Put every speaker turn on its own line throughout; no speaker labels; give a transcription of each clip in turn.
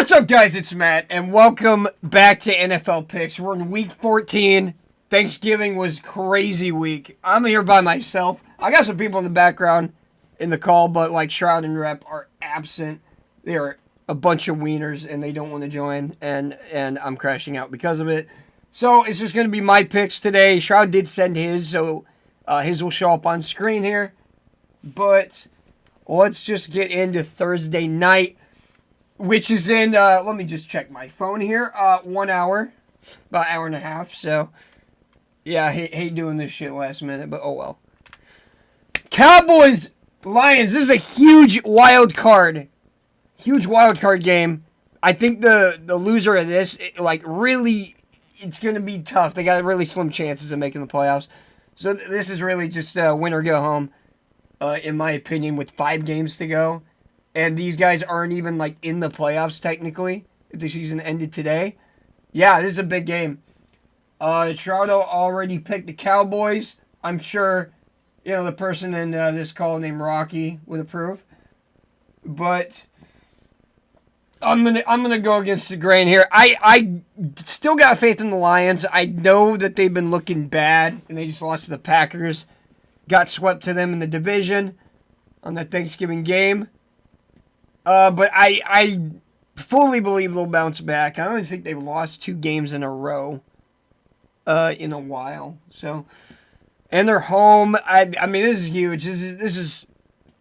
What's up, guys? It's Matt, and welcome back to NFL Picks. We're in Week 14. Thanksgiving was crazy week. I'm here by myself. I got some people in the background in the call, but like Shroud and Rep are absent. They are a bunch of wieners, and they don't want to join, and I'm crashing out because of it. So it's just going to be my picks today. Shroud did send his, so his will show up on screen here. But let's just get into Thursday night, which is in, let me just check my phone here, 1 hour, about an hour and a half, so, yeah, I hate doing this shit last minute, but oh well. Cowboys, Lions, this is a huge wild card game. I think the loser of this, really, it's going to be tough. They got really slim chances of making the playoffs, so this is really just win or go home, in my opinion, with 5 games to go. And these guys aren't even, in the playoffs, technically, if the season ended today. Yeah, this is a big game. Shroudo already picked the Cowboys. I'm sure, the person in this call named Rocky would approve. But I'm gonna go against the grain here. I still got faith in the Lions. I know that they've been looking bad, and they just lost to the Packers. Got swept to them in the division on that Thanksgiving game. But I fully believe they'll bounce back. I don't think they've lost 2 games in a row in a while. So, and they're home. I mean, this is huge. This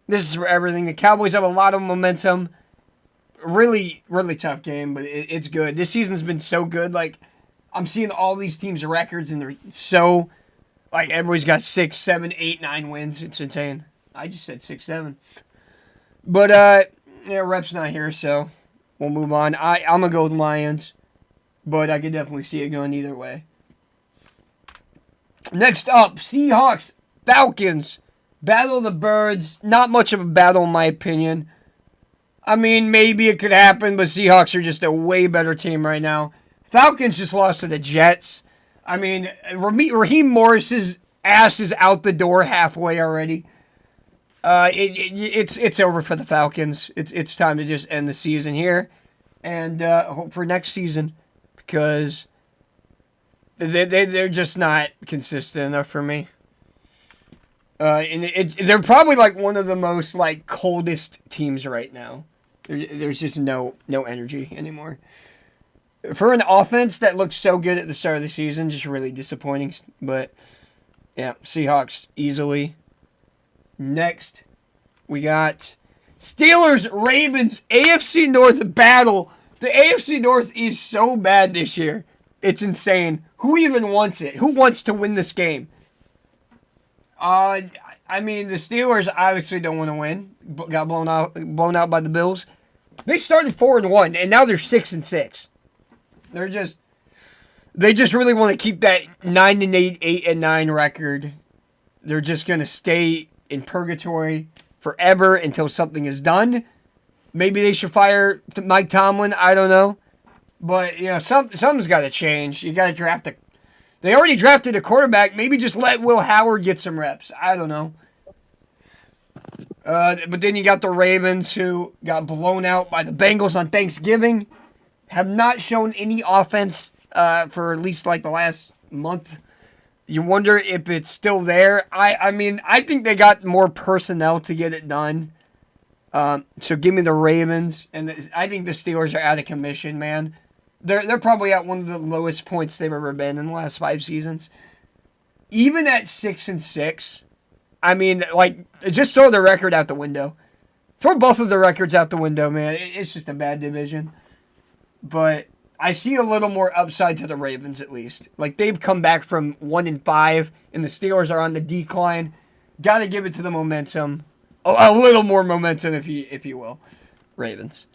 is for everything. The Cowboys have a lot of momentum. Really, really tough game, but it's good. This season's been so good. I'm seeing all these teams' records, and they're so, everybody's got 6, 7, 8, 9 wins. It's insane. I just said 6, 7. But, Rep's not here, so we'll move on. I'm going to go with Lions, but I could definitely see it going either way. Next up, Seahawks, Falcons. Battle of the Birds. Not much of a battle, in my opinion. I mean, maybe it could happen, but Seahawks are just a way better team right now. Falcons just lost to the Jets. I mean, Raheem Morris's ass is out the door halfway already. It's over for the Falcons. It's time to just end the season here, and hope for next season, because they're just not consistent enough for me. And they're probably one of the most coldest teams right now. There's just no energy anymore. For an offense that looked so good at the start of the season, just really disappointing. But yeah, Seahawks easily. Next, we got Steelers, Ravens, AFC North battle. The AFC North is so bad this year. It's insane. Who even wants it? Who wants to win this game? I mean, the Steelers obviously don't want to win. Got blown out by the Bills. They started 4-1, and now they're 6-6. They just really want to keep that 9-8, 8-9 record. They're just gonna stay in purgatory forever until something is done. Maybe they should fire Mike Tomlin. I don't know, but something's got to change. You got to draft They already drafted a quarterback. Maybe just let Will Howard get some reps. I don't know. But then you got the Ravens, who got blown out by the Bengals on Thanksgiving. Have not shown any offense for at least the last month. You wonder if it's still there. I mean, I think they got more personnel to get it done. So give me the Ravens. And I think the Steelers are out of commission, man. They're probably at one of the lowest points they've ever been in the last 5 seasons. Even at 6-6, I mean, just throw the record out the window. Throw both of the records out the window, man. It's just a bad division. But I see a little more upside to the Ravens, at least. They've come back from 1-5, and the Steelers are on the decline. Got to give it to the momentum. A little more momentum, if you will. Ravens.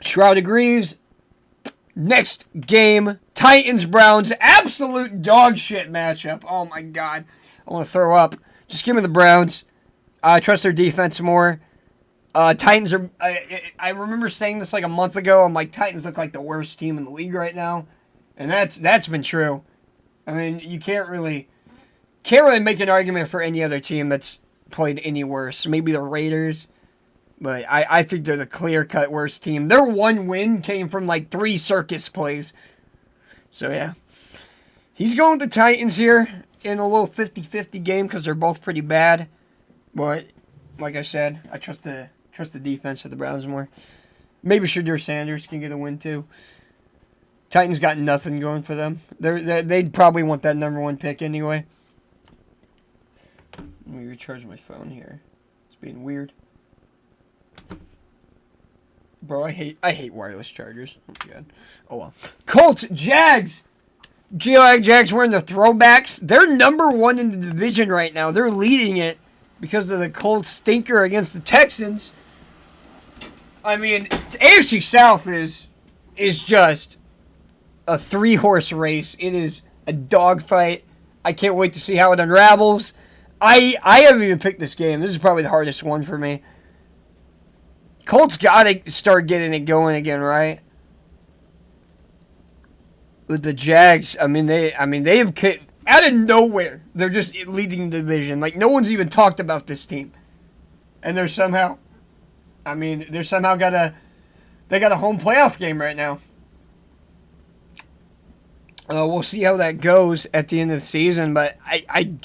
Shroud agrees. Next game, Titans-Browns. Absolute dog shit matchup. Oh, my God. I want to throw up. Just give me the Browns. I trust their defense more. Titans are... I remember saying this a month ago. I'm Titans look like the worst team in the league right now. And that's been true. I mean, you can't really make an argument for any other team that's played any worse. Maybe the Raiders. But I think they're the clear-cut worst team. Their one win came from like 3 circus plays. So, yeah. He's going with the Titans here in a little 50-50 game because they're both pretty bad. But, like I said, I trust the defense of the Browns more. Maybe Shadur Sanders can get a win too. Titans got nothing going for them. They'd probably want that number 1 pick anyway. Let me recharge my phone here. It's being weird. Bro, I hate wireless chargers. Oh my god. Oh well. Colts, Jags. Jags wearing the throwbacks. They're number 1 in the division right now. They're leading it because of the Colts stinker against the Texans. I mean, AFC South is just a 3-horse race. It is a dogfight. I can't wait to see how it unravels. I haven't even picked this game. This is probably the hardest one for me. Colts got to start getting it going again, right? With the Jags, I mean they have out of nowhere. They're just leading the division. Like no one's even talked about this team, and they're somehow got a home playoff game right now. We'll see how that goes at the end of the season, but I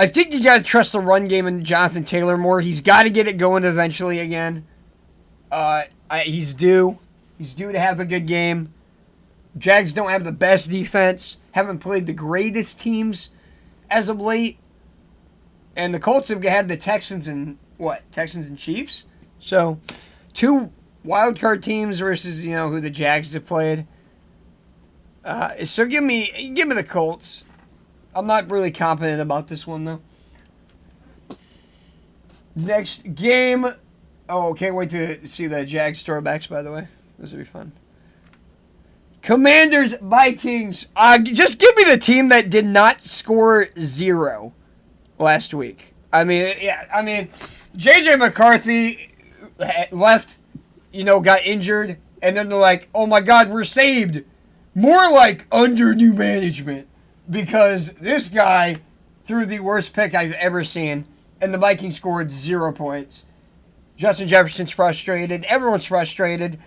think you got to trust the run game and Jonathan Taylor more. He's got to get it going eventually again. He's due. He's due to have a good game. Jags don't have the best defense. Haven't played the greatest teams as of late. And the Colts have had the Texans and Chiefs. So, 2 wild card teams versus, who the Jags have played. So give me the Colts. I'm not really confident about this one, though. Next game. Oh, can't wait to see the Jags throwbacks, by the way. This will be fun. Commanders, Vikings. Just give me the team that did not score 0 last week. J.J. McCarthy left, got injured, and then they're like, oh my God, we're saved. More like under new management. Because this guy threw the worst pick I've ever seen, and the Vikings scored 0 points. Justin Jefferson's frustrated. Everyone's frustrated.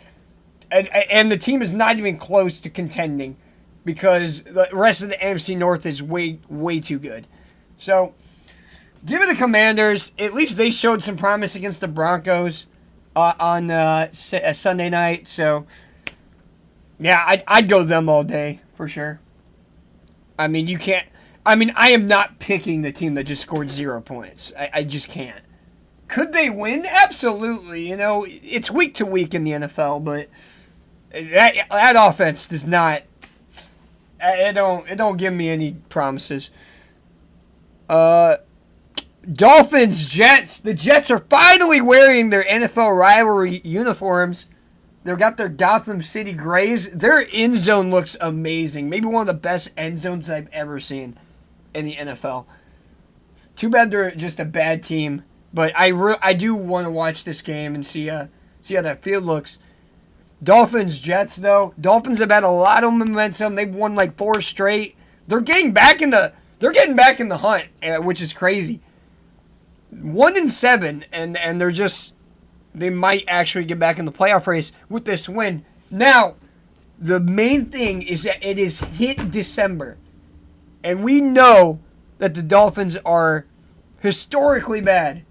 And the team is not even close to contending because the rest of the NFC North is way, way too good. So, give it the Commanders. At least they showed some promise against the Broncos on Sunday night. So, yeah, I'd go them all day for sure. I mean, you can't. I mean, I am not picking the team that just scored 0 points. I just can't. Could they win? Absolutely. It's week to week in the NFL, but that offense does not. It don't give me any promises. Dolphins, Jets. The Jets are finally wearing their NFL rivalry uniforms. They've got their Gotham City Grays. Their end zone looks amazing. Maybe one of the best end zones I've ever seen in the NFL. Too bad they're just a bad team. But I do want to watch this game and see how that field looks. Dolphins, Jets, though. Dolphins have had a lot of momentum. They've won like 4 straight. They're getting back in the hunt, which is crazy. 1-7, and they might actually get back in the playoff race with this win. Now, the main thing is that it is hit December, and we know that the Dolphins are historically bad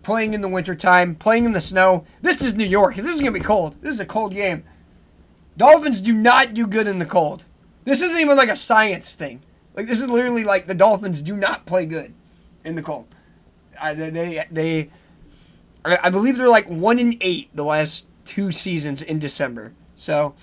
playing in the wintertime, playing in the snow. This is New York. This is going to be cold. This is a cold game. Dolphins do not do good in the cold. This isn't even like a science thing. Like, this is literally like the Dolphins do not play good in the cold. I believe they're like 1-8 the last 2 seasons in December. So,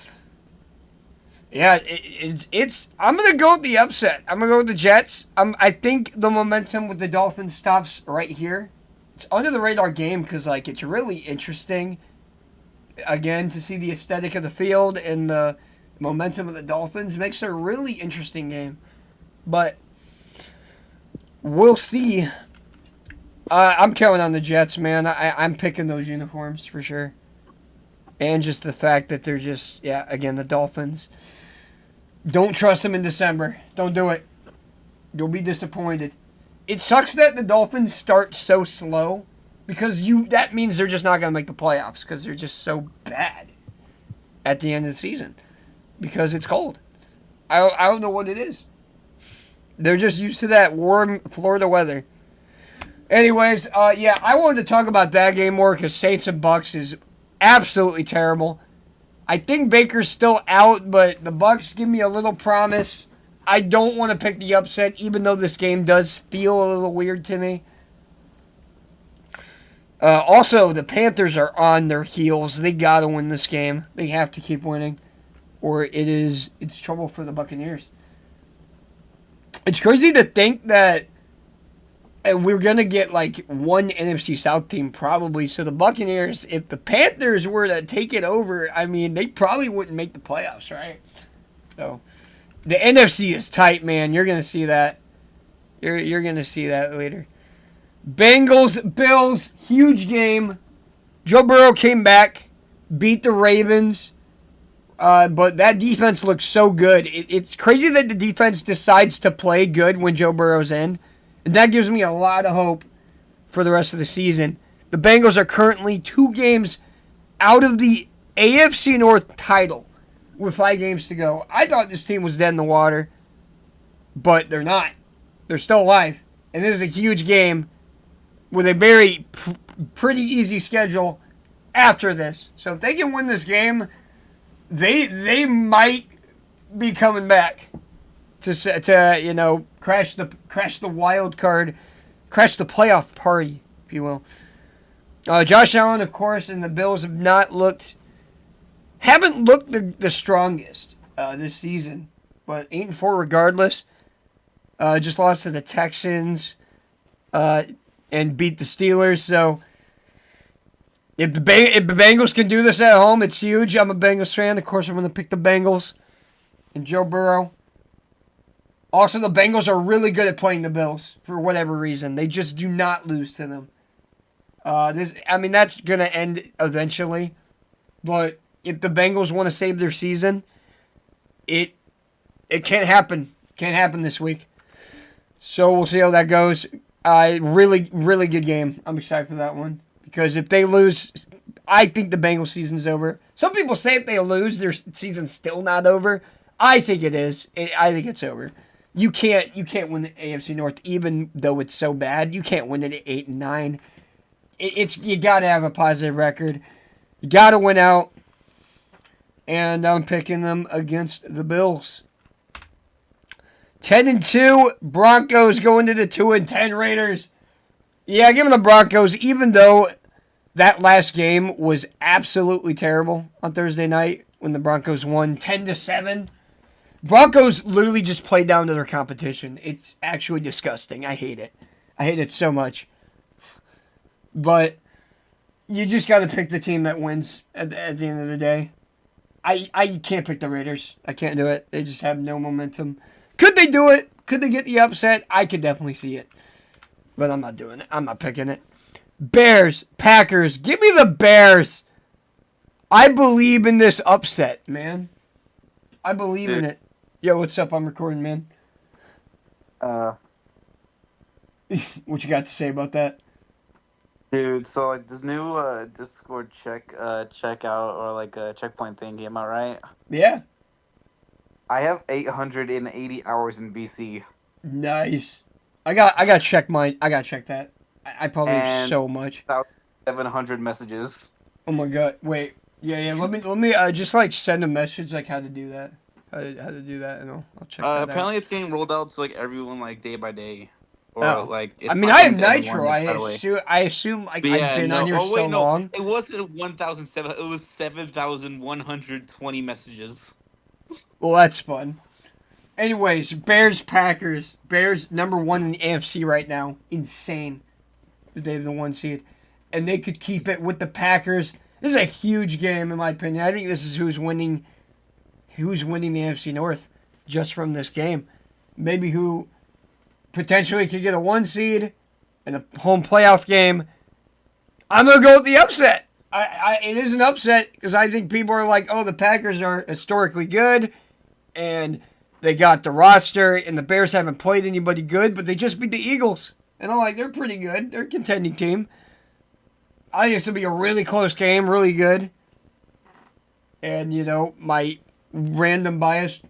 yeah, it's. I'm gonna go with the upset. I'm gonna go with the Jets. I think the momentum with the Dolphins stops right here. It's under the radar game because it's really interesting. Again, to see the aesthetic of the field and the momentum of the Dolphins makes it a really interesting game. But we'll see. I'm counting on the Jets, man. I'm picking those uniforms for sure. And just the fact that they're just, again, the Dolphins. Don't trust them in December. Don't do it. You'll be disappointed. It sucks that the Dolphins start so slow because that means they're just not going to make the playoffs because they're just so bad at the end of the season because it's cold. I don't know what it is. They're just used to that warm Florida weather. Anyways, yeah, I wanted to talk about that game more because Saints and Bucks is absolutely terrible. I think Baker's still out, but the Bucks give me a little promise. I don't want to pick the upset, even though this game does feel a little weird to me. Also, the Panthers are on their heels. They got to win this game. They have to keep winning, or it's trouble for the Buccaneers. It's crazy to think that we're going to get like one NFC South team probably. So the Buccaneers, if the Panthers were to take it over, I mean, they probably wouldn't make the playoffs, right? So the NFC is tight, man. You're going to see that. You're going to see that later. Bengals, Bills, huge game. Joe Burrow came back, beat the Ravens. But that defense looks so good. It's crazy that the defense decides to play good when Joe Burrow's in. And that gives me a lot of hope for the rest of the season. The Bengals are currently 2 games out of the AFC North title with 5 games to go. I thought this team was dead in the water, but they're not. They're still alive. And this is a huge game with a very pretty easy schedule after this. So if they can win this game, they might be coming back to crash the wild card, crash the playoff party, if you will. Josh Allen, of course, and the Bills haven't looked the strongest this season, but 8-4 regardless. Just lost to the Texans and beat the Steelers. So if the Bengals can do this at home, it's huge. I'm a Bengals fan. Of course, I'm going to pick the Bengals and Joe Burrow. Also, the Bengals are really good at playing the Bills for whatever reason. They just do not lose to them. That's going to end eventually. But if the Bengals want to save their season, it can't happen. Can't happen this week. So we'll see how that goes. Really, really good game. I'm excited for that one. Because if they lose, I think the Bengals season's over. Some people say if they lose, their season's still not over. I think it is. I think it's over. You can't win the AFC North, even though it's so bad. You can't win it at 8-9. You gotta have a positive record. You gotta win out. And I'm picking them against the Bills. 10-2 Broncos going to the 2-10 Raiders. Yeah, give them the Broncos, even though that last game was absolutely terrible on Thursday night when the Broncos won 10-7. Broncos literally just played down to their competition. It's actually disgusting. I hate it. I hate it so much. But you just got to pick the team that wins at the end of the day. I can't pick the Raiders. I can't do it. They just have no momentum. Could they do it? Could they get the upset? I could definitely see it. But I'm not doing it. I'm not picking it. Bears, Packers. Give me the Bears. I believe in this upset, man. I believe in it. Yo, what's up? I'm recording, man. What you got to say about that?
Dude, so like this new Discord checkout or like a checkpoint thing came out, right?
Yeah.
I have 880 hours in BC.
Nice. I got to check mine. I got to check that. I probably have so much.
700 messages.
Oh my god. Wait. Yeah. Let me just like send a message like how to do that. How to do that, and I'll check that out.
Apparently it's getting rolled out to like everyone like day by day.
Or
like
I mean, I have Nitro. I assume like I've been on here long.
It wasn't 1,007. It was 7,120 messages.
Well, that's fun. Anyways, Bears, Packers. Bears number 1 in the AFC right now. Insane. They have the 1 seed, and they could keep it with the Packers. This is a huge game in my opinion. I think this is who's winning the AFC North just from this game. Maybe who potentially could get a 1 seed in a home playoff game. I'm going to go with the upset. It is an upset because I think people are like, oh, the Packers are historically good and they got the roster and the Bears haven't played anybody good, but they just beat the Eagles. And I'm like, they're pretty good. They're a contending team. I think it's going to be a really close game, really good. And, you know, my random bias,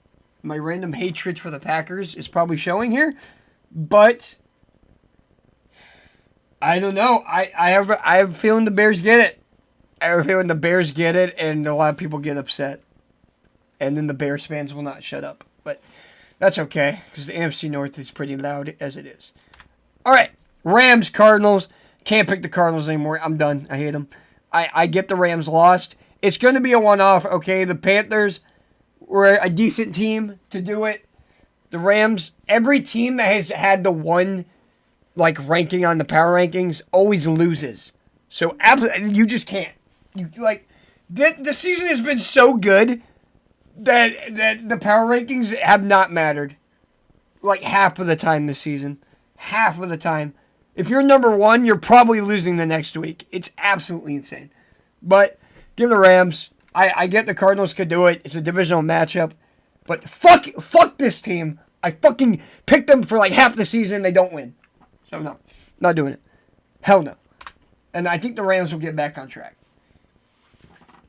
my random hatred for the Packers is probably showing here. But I don't know. I have a feeling the Bears get it. I have a feeling the Bears get it, and a lot of people get upset. And then the Bears fans will not shut up. But that's okay, because the NFC North is pretty loud as it is. All right, Rams, Cardinals. Can't pick the Cardinals anymore. I'm done. I hate them. I get the Rams lost. It's going to be a one-off, okay? The Panthers were a decent team to do it. The Rams, every team that has had the one ranking on the power rankings always loses. So you just can't. The season has been so good that the power rankings have not mattered. Like half of the time this season. Half of the time. If you're number one, you're probably losing the next week. It's absolutely insane. But give the Rams. I get the Cardinals could do it. It's a divisional matchup. But fuck this team. I fucking picked them for half the season. They don't win. So no. Not doing it. Hell no. And I think the Rams will get back on track.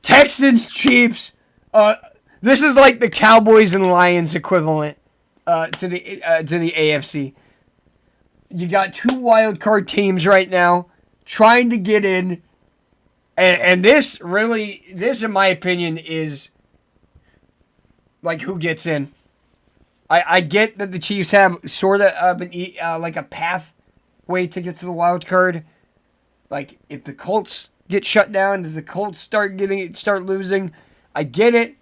Texans, Chiefs. This is like the Cowboys and Lions equivalent to the AFC. You got two wild card teams right now trying to get in. And this in my opinion, is who gets in. I get that the Chiefs have sort of a pathway to get to the wild card. If the Colts get shut down, does the Colts start losing? I get it.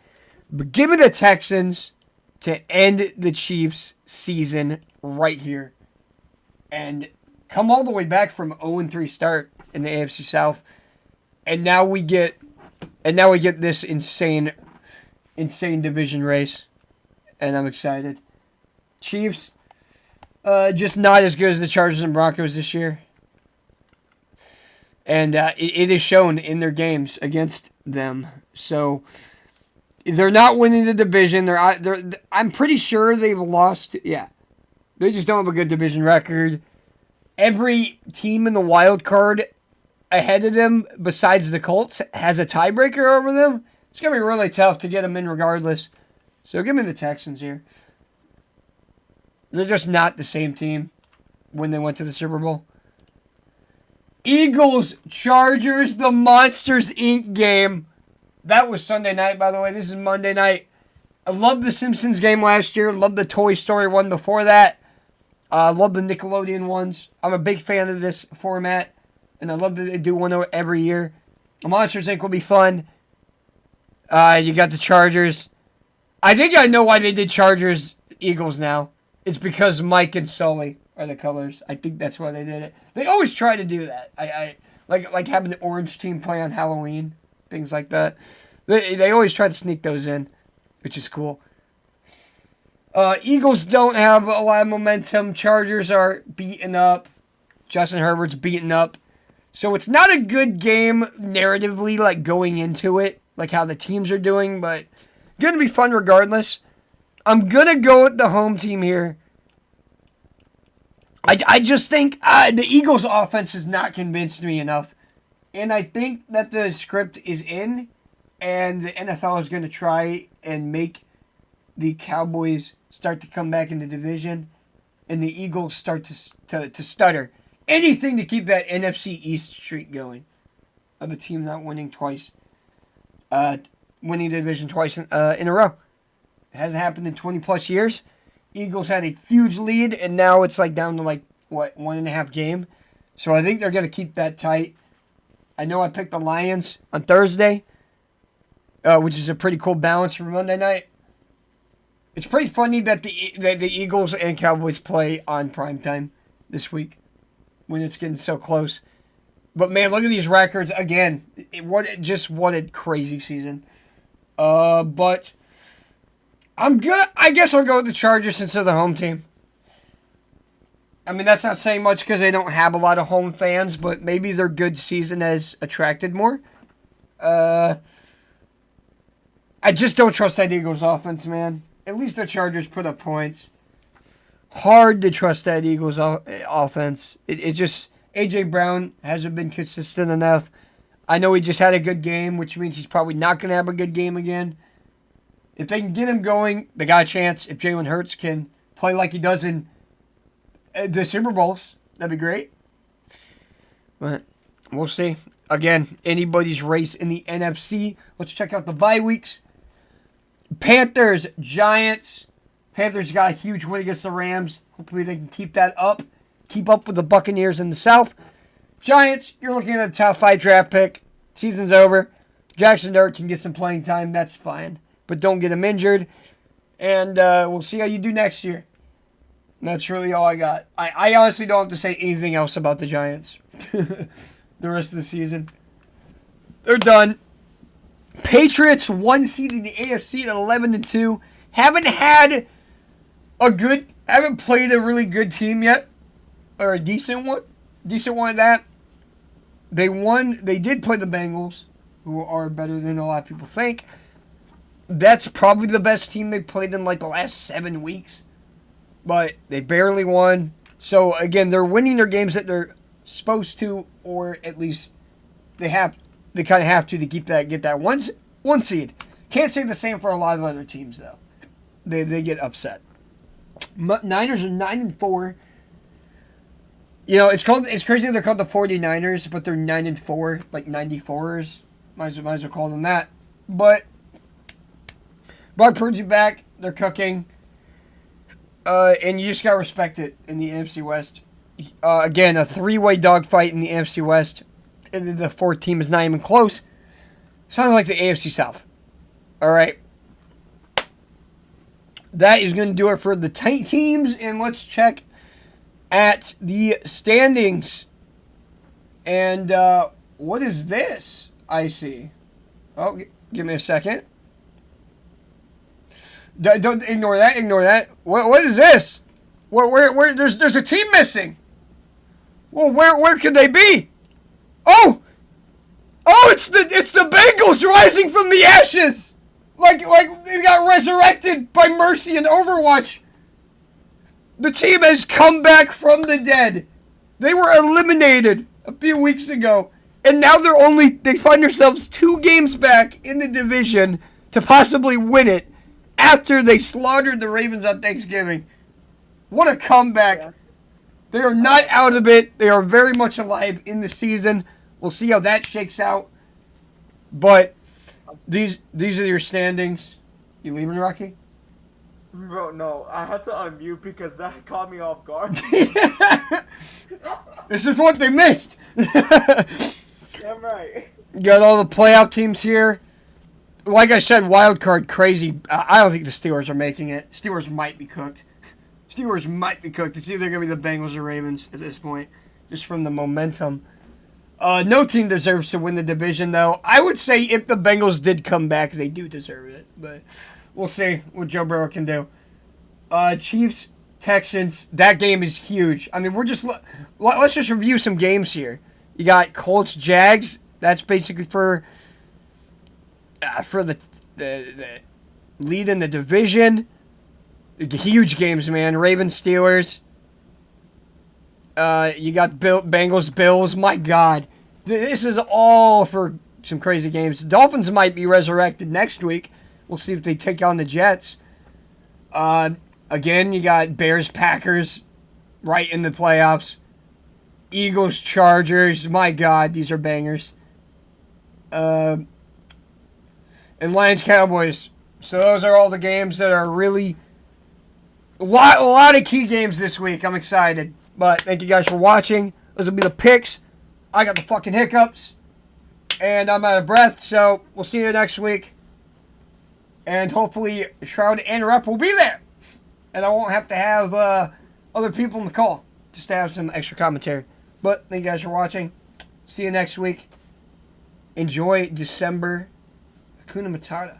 But give me the Texans to end the Chiefs season right here. And come all the way back from 0-3 start in the AFC South. And now we get this insane division race. And I'm excited. Chiefs, just not as good as the Chargers and Broncos this year. And it is shown in their games against them. So they're not winning the division. I'm pretty sure they've lost. Yeah. They just don't have a good division record. Every team in the wild card ahead of them, besides the Colts, has a tiebreaker over them. It's going to be really tough to get them in regardless. So give me the Texans here. They're just not the same team when they went to the Super Bowl. Eagles, Chargers, the Monsters, Inc. game. That was Sunday night, by the way. This is Monday night. I loved the Simpsons game last year. Loved the Toy Story one before that. Love the Nickelodeon ones. I'm a big fan of this format, and I love that they do one every year. The Monsters Inc. will be fun. You got the Chargers. I think I know why they did Chargers Eagles now. It's because Mike and Sully are the colors. I think that's why they did it. They always try to do that. I like having the orange team play on Halloween, things like that. They always try to sneak those in, which is cool. Eagles don't have a lot of momentum. Chargers are beaten up. Justin Herbert's beaten up. So it's not a good game narratively, going into it, how the teams are doing, but going to be fun regardless. I'm going to go with the home team here. I just think the Eagles' offense has not convinced me enough. And I think that the script is in, and the NFL is going to try and make the Cowboys start to come back in the division, and the Eagles start to stutter. Anything to keep that NFC East streak going of a team not winning twice, winning the division twice in a row. It hasn't happened in 20-plus years. Eagles had a huge lead, and now it's down to 1.5 game. So I think they're going to keep that tight. I know I picked the Lions on Thursday, which is a pretty cool balance for Monday night. It's pretty funny that the Eagles and Cowboys play on primetime this week when it's getting so close. But man, look at these records again. What a crazy season. But I'm good. I guess I'll go with the Chargers since they're the home team. I mean, that's not saying much because they don't have a lot of home fans, but maybe their good season has attracted more. I just don't trust that Eagles offense, man. At least the Chargers put up points. Hard to trust that Eagles offense. It just, A.J. Brown hasn't been consistent enough. I know he just had a good game, which means he's probably not going to have a good game again. If they can get him going, they got a chance. If Jalen Hurts can play like he does in the Super Bowls, that'd be great. But we'll see. Again, anybody's race in the NFC. Let's check out the bye weeks. Panthers, Giants. Panthers got a huge win against the Rams. Hopefully they can keep that up. Keep up with the Buccaneers in the South. Giants, you're looking at a top 5 draft pick. Season's over. Jackson Dart can get some playing time. That's fine. But don't get him injured. And we'll see how you do next year. And that's really all I got. I honestly don't have to say anything else about the Giants. The rest of the season. They're done. Patriots, 1 seed in the AFC at 11-2. Haven't played a really good team yet. Or a decent one. Decent one at that. They did play the Bengals, who are better than a lot of people think. That's probably the best team they played in like the last 7 weeks. But they barely won. So again, they're winning their games that they're supposed to, or at least they kind of have to get that one seed. Can't say the same for a lot of other teams though. They get upset. Niners are 9-4. You know, it's crazy they're called the 49ers, but they're 9-4, like 94ers. Might as well call them that. But Brock Purdy back, they're cooking. And you just gotta respect it in the NFC West. Again, a 3-way dogfight in the NFC West. And the 4th team is not even close. Sounds like the AFC South. Alright. That is going to do it for the teams. And let's check at the standings. And what is this I see? Oh, give me a second. Don't ignore that. Ignore that. What is this? Where? There's a team missing. Well, where could they be? Oh, it's the Bengals rising from the ashes, like they got resurrected by Mercy in Overwatch. The team has come back from the dead. They were eliminated a few weeks ago, and now they find themselves 2 games back in the division to possibly win it after they slaughtered the Ravens on Thanksgiving. What a comeback. Yeah. They are not out of it. They are very much alive in the season. We'll see how that shakes out. But these are your standings. You leaving, Rocky?
Bro, no. I had to unmute because that caught me off guard.
This is what they missed.
Damn right.
Got all the playoff teams here. Like I said, wild card crazy. I don't think the Steelers are making it. Steelers might be cooked. It's either going to be the Bengals or Ravens at this point, just from the momentum. No team deserves to win the division, though. I would say if the Bengals did come back, they do deserve it. But we'll see what Joe Burrow can do. Chiefs, Texans, that game is huge. I mean, let's just review some games here. You got Colts, Jags. That's basically for the lead in the division. Huge games, man. Ravens, Steelers. You got Bengals, Bills. My God. This is all for some crazy games. Dolphins might be resurrected next week. We'll see if they take on the Jets. Again, you got Bears, Packers right in the playoffs. Eagles, Chargers. My God, these are bangers. And Lions, Cowboys. So those are all the games that are really a lot of key games this week. I'm excited. But thank you guys for watching. Those will be the picks. I got the fucking hiccups. And I'm out of breath. So we'll see you next week. And hopefully Shroud and Rep will be there. And I won't have to have other people in the call. Just to have some extra commentary. But thank you guys for watching. See you next week. Enjoy December. Hakuna Matata.